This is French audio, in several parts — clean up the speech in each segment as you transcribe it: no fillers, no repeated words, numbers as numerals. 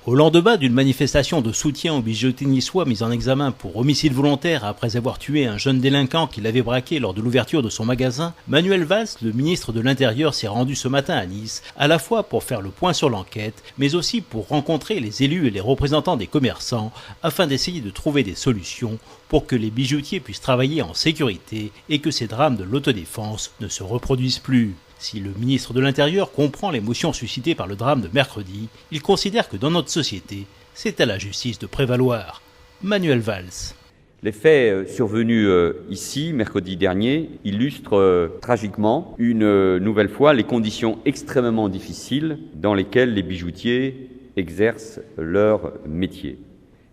Au lendemain d'une manifestation de soutien au bijoutier niçois mis en examen pour homicide volontaire après avoir tué un jeune délinquant qui l'avait braqué lors de l'ouverture de son magasin, Manuel Valls, le ministre de l'Intérieur, s'est rendu ce matin à Nice, à la fois pour faire le point sur l'enquête, mais aussi pour rencontrer les élus et les représentants des commerçants afin d'essayer de trouver des solutions pour que les bijoutiers puissent travailler en sécurité et que ces drames de l'autodéfense ne se reproduisent plus. Si le ministre de l'Intérieur comprend l'émotion suscitée par le drame de mercredi, il considère que dans notre société, c'est à la justice de prévaloir. Manuel Valls. Les faits survenus ici, mercredi dernier, illustrent tragiquement, une nouvelle fois, les conditions extrêmement difficiles dans lesquelles les bijoutiers exercent leur métier.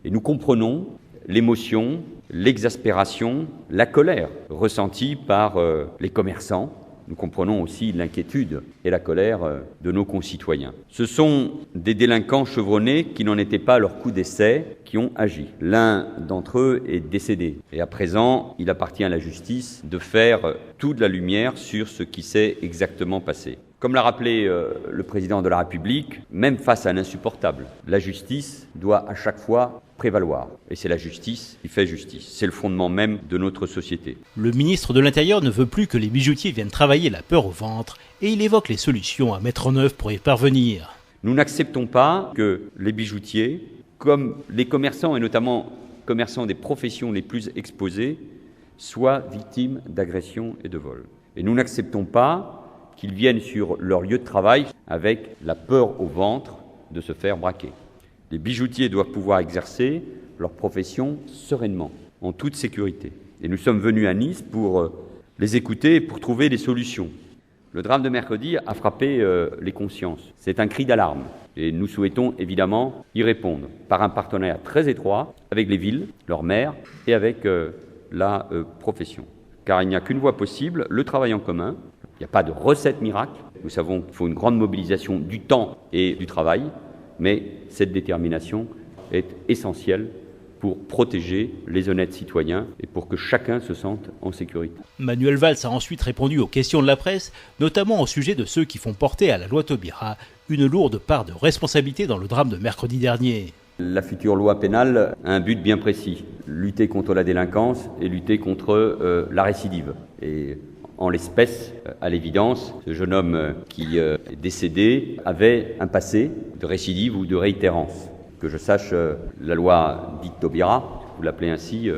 Et nous comprenons l'émotion, l'exaspération, la colère ressentie par les commerçants. Nous comprenons aussi l'inquiétude et la colère de nos concitoyens. Ce sont des délinquants chevronnés qui n'en étaient pas à leur coup d'essai, qui ont agi. L'un d'entre eux est décédé. Et à présent, il appartient à la justice de faire toute la lumière sur ce qui s'est exactement passé. Comme l'a rappelé le président de la République, même face à l'insupportable, la justice doit à chaque fois prévaloir. Et c'est la justice qui fait justice. C'est le fondement même de notre société. Le ministre de l'Intérieur ne veut plus que les bijoutiers viennent travailler la peur au ventre et il évoque les solutions à mettre en œuvre pour y parvenir. Nous n'acceptons pas que les bijoutiers, comme les commerçants et notamment commerçants des professions les plus exposées, soient victimes d'agressions et de vols. Et nous n'acceptons pas qu'ils viennent sur leur lieu de travail avec la peur au ventre de se faire braquer. Les bijoutiers doivent pouvoir exercer leur profession sereinement, en toute sécurité. Et nous sommes venus à Nice pour les écouter et pour trouver des solutions. Le drame de mercredi a frappé les consciences. C'est un cri d'alarme et nous souhaitons évidemment y répondre par un partenariat très étroit avec les villes, leurs maires et avec la profession. Car il n'y a qu'une voie possible, le travail en commun. Il n'y a pas de recette miracle. Nous savons qu'il faut une grande mobilisation du temps et du travail, mais cette détermination est essentielle pour protéger les honnêtes citoyens et pour que chacun se sente en sécurité. Manuel Valls a ensuite répondu aux questions de la presse, notamment au sujet de ceux qui font porter à la loi Taubira une lourde part de responsabilité dans le drame de mercredi dernier. La future loi pénale a un but bien précis, lutter contre la délinquance et lutter contre la récidive. Et en l'espèce, à l'évidence, ce jeune homme qui est décédé avait un passé de récidive ou de réitérance. Que je sache, la loi dite Taubira, vous l'appelez ainsi,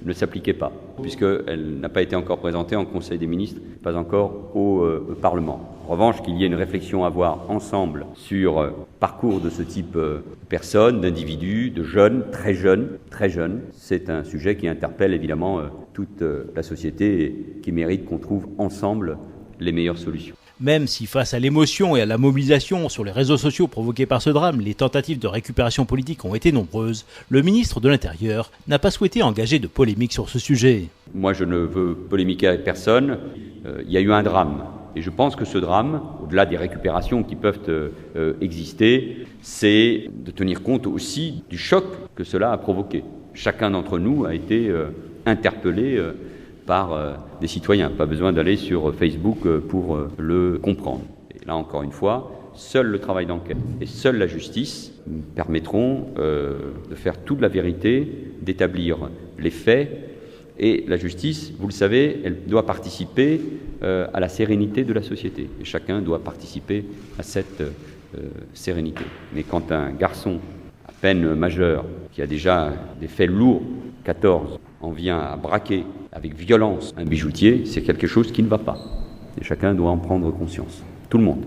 ne s'appliquait pas, puisqu'elle n'a pas été encore présentée en Conseil des ministres, pas encore au Parlement. En revanche, qu'il y ait une réflexion à avoir ensemble sur le parcours de ce type de personnes, d'individus, de jeunes, très jeunes, c'est un sujet qui interpelle évidemment toute la société et qui mérite qu'on trouve ensemble les meilleures solutions. Même si face à l'émotion et à la mobilisation sur les réseaux sociaux provoqués par ce drame, les tentatives de récupération politique ont été nombreuses, le ministre de l'Intérieur n'a pas souhaité engager de polémique sur ce sujet. Moi, je ne veux polémiquer avec personne. Il y a eu un drame. Et je pense que ce drame, au-delà des récupérations qui peuvent exister, c'est de tenir compte aussi du choc que cela a provoqué. Chacun d'entre nous a été interpellé par des citoyens. Pas besoin d'aller sur Facebook pour le comprendre. Et là, encore une fois, seul le travail d'enquête et seule la justice permettront de faire toute la vérité, d'établir les faits. Et la justice, vous le savez, elle doit participer à la sérénité de la société. Et chacun doit participer à cette sérénité. Mais quand un garçon à peine majeur, qui a déjà des faits lourds, 14, en vient à braquer avec violence un bijoutier, c'est quelque chose qui ne va pas. Et chacun doit en prendre conscience. Tout le monde.